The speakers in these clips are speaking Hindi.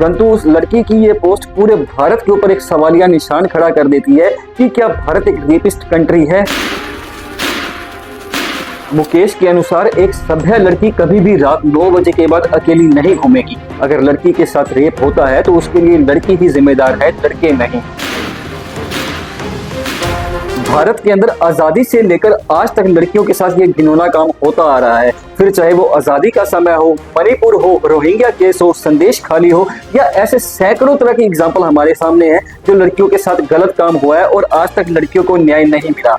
परंतु उस लड़की की ये पोस्ट पूरे भारत के ऊपर एक सवालिया निशान खड़ा कर देती है कि क्या भारत एक रेपिस्ट कंट्री है। मुकेश के अनुसार एक सभ्य लड़की कभी भी रात 9 बजे के बाद अकेली नहीं घूमेगी। अगर लड़की के साथ रेप होता है तो उसके लिए लड़की ही जिम्मेदार है, लड़के नहीं। भारत के अंदर आजादी से लेकर आज तक लड़कियों के साथ ये घिनौना काम होता आ रहा है। फिर चाहे वो आजादी का समय हो, मणिपुर हो, रोहिंग्या केस हो, संदेश खाली हो, या ऐसे सैकड़ों तरह के एग्जाम्पल हमारे सामने हैं जो लड़कियों के साथ गलत काम हुआ है और आज तक लड़कियों को न्याय नहीं मिला।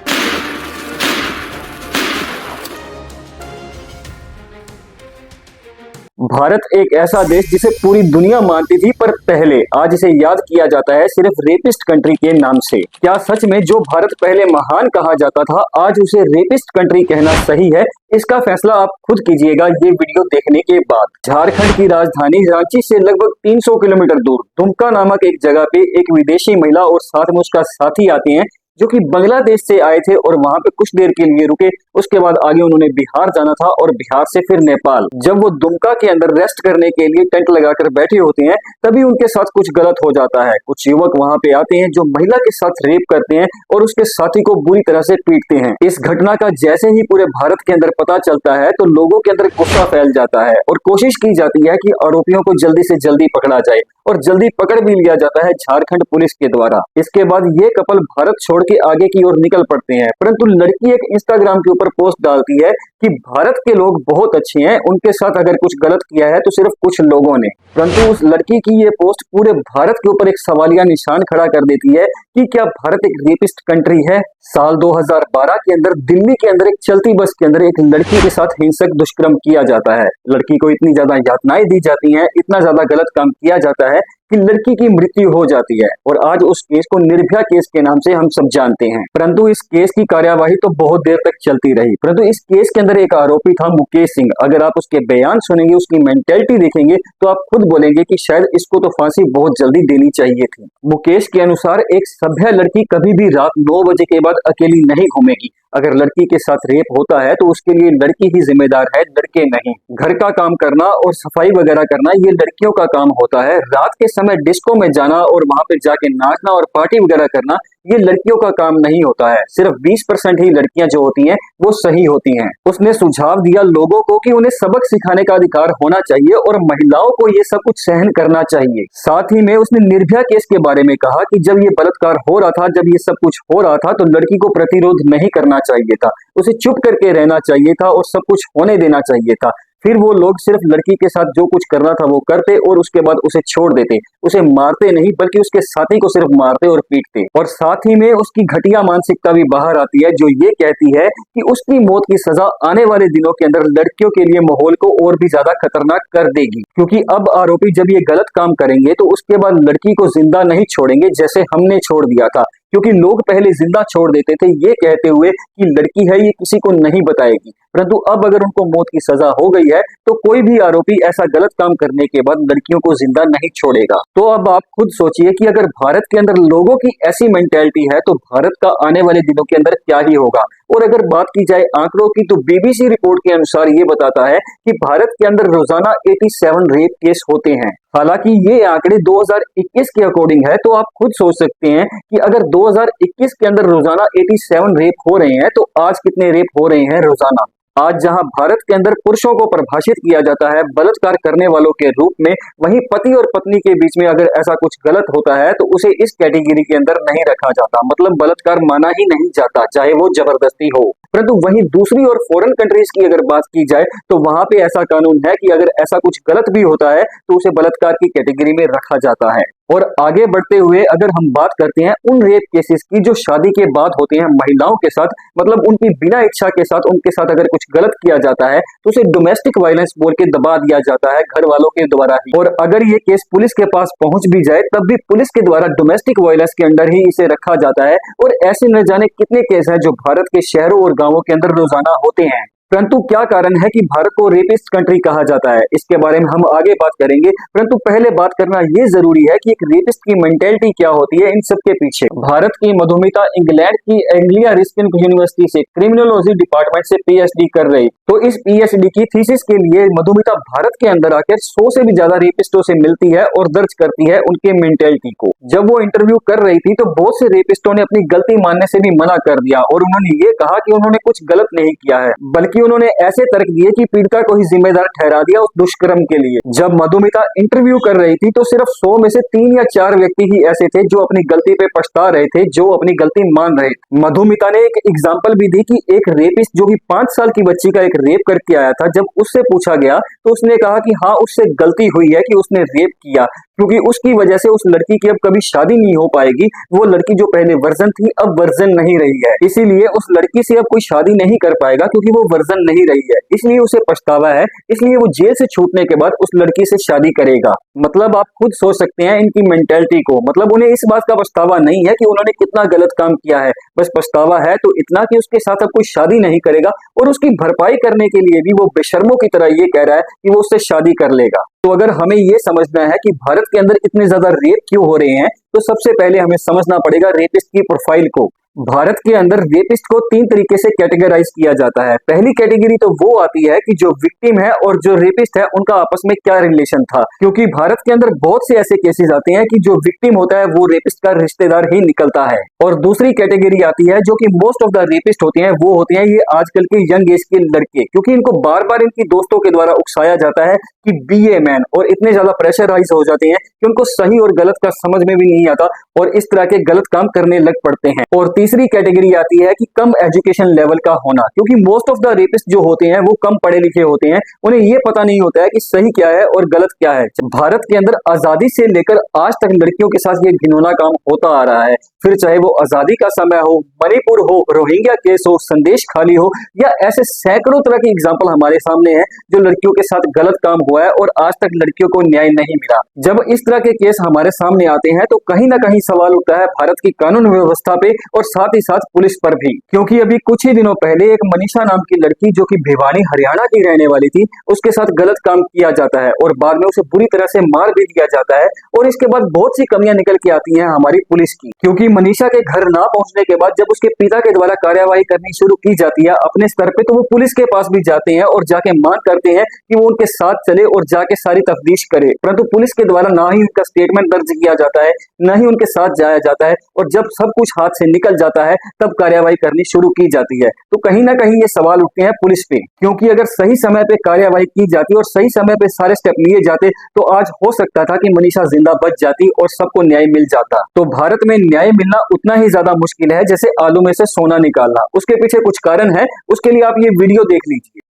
भारत एक ऐसा देश जिसे पूरी दुनिया मानती थी, पर पहले आज इसे याद किया जाता है सिर्फ रेपिस्ट कंट्री के नाम से। क्या सच में जो भारत पहले महान कहा जाता था आज उसे रेपिस्ट कंट्री कहना सही है? इसका फैसला आप खुद कीजिएगा ये वीडियो देखने के बाद। झारखंड की राजधानी रांची से लगभग 300 किलोमीटर दूर दुमका नामक एक जगह पे एक विदेशी महिला और साथ में उसका साथी आते हैं जो कि बांग्लादेश से आए थे और वहां पे कुछ देर के लिए रुके। उसके बाद आगे उन्होंने बिहार जाना था और बिहार से फिर नेपाल। जब वो दुमका के अंदर रेस्ट करने के लिए टेंट लगाकर बैठे होते हैं तभी उनके साथ कुछ गलत हो जाता है। कुछ युवक वहां पे आते हैं जो महिला के साथ रेप करते हैं और उसके साथी को बुरी तरह से पीटते हैं। इस घटना का जैसे ही पूरे भारत के अंदर पता चलता है तो लोगों के अंदर गुस्सा फैल जाता है और कोशिश की जाती है कि आरोपियों को जल्दी से जल्दी पकड़ा जाए और जल्दी पकड़ भी लिया जाता है झारखंड पुलिस के द्वारा। इसके बाद ये कपल भारत छोड़ के आगे की ओर निकल पड़ते हैं, परंतु लड़की एक इंस्टाग्राम के ऊपर पोस्ट डालती है कि भारत के लोग बहुत अच्छे हैं, उनके साथ अगर कुछ गलत किया है तो सिर्फ कुछ लोगों ने। परंतु उस लड़की की ये पोस्ट पूरे भारत के ऊपर एक सवालिया निशान खड़ा कर देती है कि क्या भारत एक रेपिस्ट कंट्री है। साल 2012 के अंदर दिल्ली के अंदर एक चलती बस के अंदर एक लड़की के साथ हिंसक दुष्कर्म किया जाता है। लड़की को इतनी ज्यादा यातनाएं दी जाती हैं, इतना ज्यादा गलत काम किया जाता है कि लड़की की मृत्यु हो जाती है और आज उस केस को निर्भया केस के नाम से हम सब जानते हैं। परंतु इस केस की कार्यवाही तो बहुत देर तक चलती रही। परंतु इस केस के अंदर एक आरोपी था मुकेश सिंह। अगर आप उसके बयान सुनेंगे, उसकी मेंटेलिटी देखेंगे तो आप खुद बोलेंगे कि शायद इसको तो फांसी बहुत जल्दी देनी चाहिए थी। मुकेश के अनुसार एक सभ्य लड़की कभी भी रात 9 बजे के बाद अकेली नहीं घूमेगी। अगर लड़की के साथ रेप होता है तो उसके लिए लड़की ही जिम्मेदार है, लड़के नहीं। घर का काम करना और सफाई वगैरह करना ये लड़कियों का काम होता है। रात के समय डिस्को में जाना और वहां पे जाके नाचना और पार्टी वगैरह करना ये लड़कियों का काम नहीं होता है। सिर्फ 20% ही लड़कियां जो होती हैं वो सही होती हैं। उसने सुझाव दिया लोगों को कि उन्हें सबक सिखाने का अधिकार होना चाहिए और महिलाओं को ये सब कुछ सहन करना चाहिए। साथ ही में उसने निर्भया केस के बारे में कहा कि जब ये बलात्कार हो रहा था, जब ये सब कुछ हो रहा था तो लड़की को प्रतिरोध नहीं करना चाहिए था, उसे चुप करके रहना चाहिए था और सब कुछ होने देना चाहिए था। फिर वो लोग सिर्फ लड़की के साथ जो कुछ करना था वो करते और उसके बाद उसे छोड़ देते। उसे मारते नहीं बल्कि उसके साथी को सिर्फ मारते और पीटते। और साथ ही में उसकी घटिया मानसिकता भी बाहर आती है जो ये कहती है कि उसकी मौत की सजा आने वाले दिनों के अंदर लड़कियों के लिए माहौल को और भी ज्यादा खतरनाक कर देगी, क्योंकि अब आरोपी जब ये गलत काम करेंगे तो उसके बाद लड़की को जिंदा नहीं छोड़ेंगे जैसे हमने छोड़ दिया था। क्योंकि लोग पहले जिंदा छोड़ देते थे ये कहते हुए कि लड़की है, ये किसी को नहीं बताएगी। परंतु अब अगर उनको मौत की सजा हो गई है तो कोई भी आरोपी ऐसा गलत काम करने के बाद लड़कियों को जिंदा नहीं छोड़ेगा। तो अब आप खुद सोचिए कि अगर भारत के अंदर लोगों की ऐसी मेंटेलिटी है तो भारत का आने वाले दिनों के अंदर क्या ही होगा। और अगर बात की जाए आंकड़ों की तो बीबीसी रिपोर्ट के अनुसार ये बताता है कि भारत के अंदर रोजाना 87 रेप केस होते हैं। हालांकि ये आंकड़े 2021 के अकॉर्डिंग है, तो आप खुद सोच सकते हैं कि अगर 2021 के अंदर रोजाना 87 रेप हो रहे हैं तो आज कितने रेप हो रहे हैं रोजाना। आज जहां भारत के अंदर पुरुषों को परिभाषित किया जाता है बलात्कार करने वालों के रूप में, वहीं पति और पत्नी के बीच में अगर ऐसा कुछ गलत होता है तो उसे इस कैटेगरी के अंदर नहीं रखा जाता, मतलब बलात्कार माना ही नहीं जाता, चाहे वो जबरदस्ती हो। परंतु वहीं दूसरी और फॉरेन कंट्रीज की अगर बात की जाए तो वहां पे ऐसा कानून है कि अगर ऐसा कुछ गलत भी होता है तो उसे बलात्कार की कैटेगरी में रखा जाता है। और आगे बढ़ते हुए अगर हम बात करते हैं उन रेप केसेस की जो शादी के बाद होते हैं महिलाओं के साथ, मतलब उनकी बिना इच्छा के साथ उनके साथ अगर कुछ गलत किया जाता है तो उसे डोमेस्टिक वायलेंस बोल के दबा दिया जाता है घर वालों के द्वारा ही। और अगर ये केस पुलिस के पास पहुंच भी जाए तब भी पुलिस के द्वारा डोमेस्टिक वायलेंस के अंदर ही इसे रखा जाता है। और ऐसे न जाने कितने केस हैं जो भारत के शहरों और गांवों के अंदर रोजाना होते हैं। परंतु क्या कारण है कि भारत को रेपिस्ट कंट्री कहा जाता है, इसके बारे में हम आगे बात करेंगे। परंतु पहले बात करना ये जरूरी है कि एक रेपिस्ट की मेंटेलिटी क्या होती है इन सब के पीछे। भारत की मधुमिता इंग्लैंड की एंग्लिया रिस्किन यूनिवर्सिटी से क्रिमिनोलॉजी डिपार्टमेंट से पीएचडी कर रही, तो इस पीएचडी की थीसिस के लिए मधुमिता भारत के अंदर आकर 100 से भी ज्यादा रेपिस्टों से मिलती है और दर्ज करती है उनके मेंटेलिटी को। जब वो इंटरव्यू कर रही थी तो बहुत से रेपिस्टों ने अपनी गलती मानने से भी मना कर दिया और उन्होंने ये कहा कि उन्होंने कुछ गलत नहीं किया है, बल्कि उन्होंने ऐसे तर्क दिए कि पीड़िता को ही जिम्मेदार ठहरा दिया उस दुष्कर्म के लिए। जब मधुमिता इंटरव्यू कर रही थी तो सिर्फ 100 में से 3 या 4 व्यक्ति ही ऐसे थे जो अपनी गलती पे पछता रहे थे, जो अपनी गलती मान रहे थे। मधुमिता ने एक एग्जाम्पल भी दी कि एक रेपिस्ट जो कि 5 साल की बच्ची का एक रेप करके आया था, जब उससे पूछा गया तो उसने कहा कि हाँ उससे गलती हुई है कि उसने रेप किया, क्योंकि उसकी वजह से उस लड़की की अब कभी शादी नहीं हो पाएगी। वो लड़की जो पहले वर्जन थी अब वर्जन नहीं रही है, इसीलिए उस लड़की से अब कोई शादी नहीं कर पाएगा क्योंकि वो वर्जन नहीं रही है, इसलिए उसे पछतावा है, इसलिए वो जेल से छूटने के बाद उस लड़की से शादी करेगा। मतलब आप खुद सोच सकते हैं इनकी मेंटेलिटी को। मतलब उन्हें इस बात का पछतावा नहीं है कि उन्होंने कितना गलत काम किया है, बस पछतावा है तो इतना कि उसके साथ अब कोई शादी नहीं करेगा और उसकी भरपाई करने के लिए भी वो बेशर्मों की तरह ये कह रहा है कि वो उससे शादी कर लेगा। तो अगर हमें ये समझना है कि भारत के अंदर इतने ज्यादा रेप क्यों हो रहे हैं, तो सबसे पहले हमें समझना पड़ेगा रेपिस्ट की प्रोफाइल को। भारत के अंदर रेपिस्ट को 3 तरीके से कैटेगराइज किया जाता है। पहली कैटेगरी तो वो आती है कि जो विक्टिम है और जो रेपिस्ट है उनका आपस में क्या रिलेशन था, क्योंकि भारत के अंदर बहुत से ऐसे केसेस आते हैं कि जो विक्टिम होता है वो रेपिस्ट का रिश्तेदार ही निकलता है। और दूसरी कैटेगरी आती है जो कि मोस्ट ऑफ द रेपिस्ट होते हैं, वो होते हैं ये आजकल के यंग एज के लड़के, क्योंकि इनको बार बार इनकी दोस्तों के द्वारा उकसाया जाता है कि बी ए मैन, और इतने ज्यादा प्रेशराइज हो जाते हैं कि उनको सही और गलत का समझ में भी नहीं आता और इस तरह के गलत काम करने लग पड़ते हैं। और तीसरी कैटेगरी आती है कि कम एजुकेशन लेवल का होना, क्योंकि मोस्ट ऑफ द रेपिस्ट जो होते हैं वो कम पढ़े लिखे होते हैं, उन्हें ये पता नहीं होता है कि सही क्या है और गलत क्या है। भारत के अंदर आजादी से लेकर आज तक लड़कियों के साथ ये घिनौना काम होता आ रहा है, फिर चाहे वो आजादी का समय हो, मणिपुर हो, रोहिंग्या केस हो, संदेश खाली हो, या ऐसे सैकड़ों तरह के एग्जाम्पल हमारे सामने हैं जो लड़कियों के साथ गलत काम हुआ है और आज तक लड़कियों को न्याय नहीं मिला। जब इस तरह के केस हमारे सामने आते हैं तो कहीं ना कहीं सवाल उठता है भारत की कानून व्यवस्था पे और साथ ही साथ पुलिस पर भी, क्योंकि अभी कुछ ही दिनों पहले एक मनीषा नाम की लड़की जो कि भिवानी हरियाणा की रहने वाली थी, उसके साथ गलत काम किया जाता है और बाद में उसे बुरी तरह से मार भी दिया जाता है। और इसके बाद बहुत सी कमियां निकल के आती हैं हमारी पुलिस की, क्योंकि मनीषा के घर ना पहुंचने के बाद जब उसके पिता के द्वारा कार्यवाही करनी शुरू की जाती है अपने स्तर पे, तो वो पुलिस के पास भी जाते हैं और जाके मांग करते हैं कि वो उनके साथ चले और जाके सारी तफ्तीश करे, परंतु पुलिस के द्वारा ना ही उनका स्टेटमेंट दर्ज किया जाता है, ना ही उनके साथ जाया जाता है, और जब सब कुछ हाथ से निकल जाता है तब कार्यवाही करनी शुरू की जाती है। तो कहीं ना कहीं ये सवाल उठते हैं पुलिस पे, क्योंकि अगर सही समय पे कार्यवाही की जाती और सही समय पे सारे स्टेप लिए जाते तो आज हो सकता था कि मनीषा जिंदा बच जाती और सबको न्याय मिल जाता। तो भारत में न्याय मिलना उतना ही ज्यादा मुश्किल है जैसे आलू में से सोना निकालना। उसके पीछे कुछ कारण है, उसके लिए आप ये वीडियो देख लीजिए।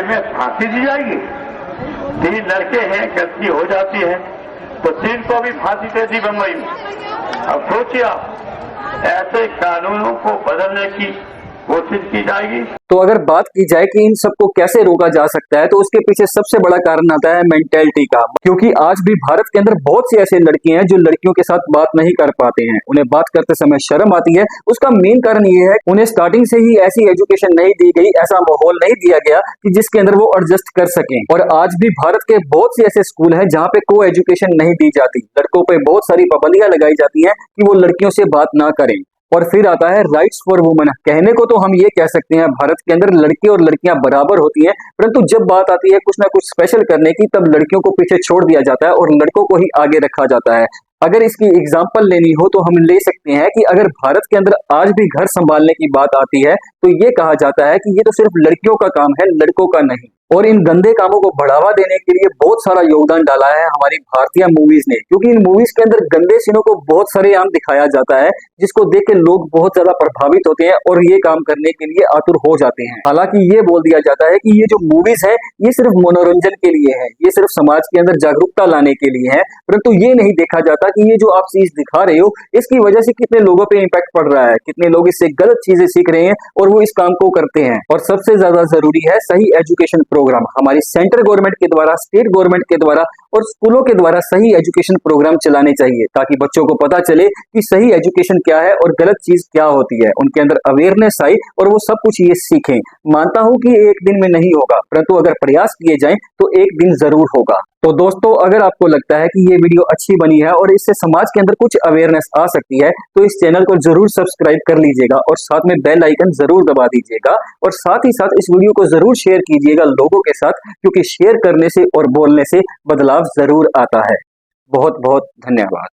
में फांसी दी जाएगी? 3 लड़के हैं, गलती हो जाती है तो 3 को भी फांसी दे दी बम्बई में। अब सोचिए आप, ऐसे कानूनों को बदलने की कोशिश की जाएगी। तो अगर बात की जाए कि इन सबको कैसे रोका जा सकता है, तो उसके पीछे सबसे बड़ा कारण आता है मेंटेलिटी का, क्योंकि आज भी भारत के अंदर बहुत सी ऐसी लड़कियां हैं जो लड़कियों के साथ बात नहीं कर पाते हैं, उन्हें बात करते समय शर्म आती है। उसका मेन कारण ये है उन्हें स्टार्टिंग से ही ऐसी एजुकेशन नहीं दी गई, ऐसा माहौल नहीं दिया गया कि जिसके अंदर वो एडजस्ट कर सकें। और आज भी भारत के बहुत से ऐसे स्कूल हैं जहाँ पे को एजुकेशन नहीं दी जाती, लड़कों पे बहुत सारी पाबंदियां लगाई जाती है कि वो लड़कियों से बात ना करें। और फिर आता है राइट्स फॉर वुमेन। कहने को तो हम ये कह सकते हैं भारत के अंदर लड़के और लड़कियां बराबर होती हैं, परंतु जब बात आती है कुछ ना कुछ स्पेशल करने की, तब लड़कियों को पीछे छोड़ दिया जाता है और लड़कों को ही आगे रखा जाता है। अगर इसकी एग्जाम्पल लेनी हो तो हम ले सकते हैं कि अगर भारत के अंदर आज भी घर संभालने की बात आती है तो ये कहा जाता है कि ये तो सिर्फ लड़कियों का काम है, लड़कों का नहीं। और इन गंदे कामों को बढ़ावा देने के लिए बहुत सारा योगदान डाला है हमारी भारतीय मूवीज ने, क्योंकि इन मूवीज के अंदर गंदे सीनों को बहुत सरेआम दिखाया जाता है, जिसको देख के लोग बहुत ज्यादा प्रभावित होते हैं और ये काम करने के लिए आतुर हो जाते हैं। हालांकि ये बोल दिया जाता है कि ये जो मूवीज है ये सिर्फ मनोरंजन के लिए है, ये सिर्फ समाज के अंदर जागरूकता लाने के लिए है, परंतु ये नहीं देखा जाता कि ये जो आप चीज दिखा रहे हो इसकी वजह से कितने लोगों पे इम्पैक्ट पड़ रहा है, कितने लोग इससे गलत चीजें सीख रहे हैं और वो इस काम को करते हैं। और सबसे ज्यादा जरूरी है सही एजुकेशन प्रोग्राम हमारी सेंट्रल गवर्नमेंट के द्वारा, स्टेट गवर्नमेंट के द्वारा और स्कूलों के द्वारा सही एजुकेशन प्रोग्राम चलाने चाहिए, ताकि बच्चों को पता चले कि सही एजुकेशन क्या है और गलत चीज क्या होती है। उनके अंदर अवेयरनेस आए और वो सब कुछ ये सीखें। मानता हूं कि एक दिन में नहीं होगा, परंतु अगर प्रयास किए जाएं तो एक दिन जरूर होगा। तो दोस्तों, अगर आपको लगता है कि ये वीडियो अच्छी बनी है और इससे समाज के अंदर कुछ अवेयरनेस आ सकती है, तो इस चैनल को जरूर सब्सक्राइब कर लीजिएगा और साथ में बेल आइकन जरूर दबा दीजिएगा और साथ ही साथ इस वीडियो को जरूर शेयर कीजिएगा लोगों के साथ, क्योंकि शेयर करने से और बोलने से बदलाव जरूर आता है। बहुत बहुत धन्यवाद।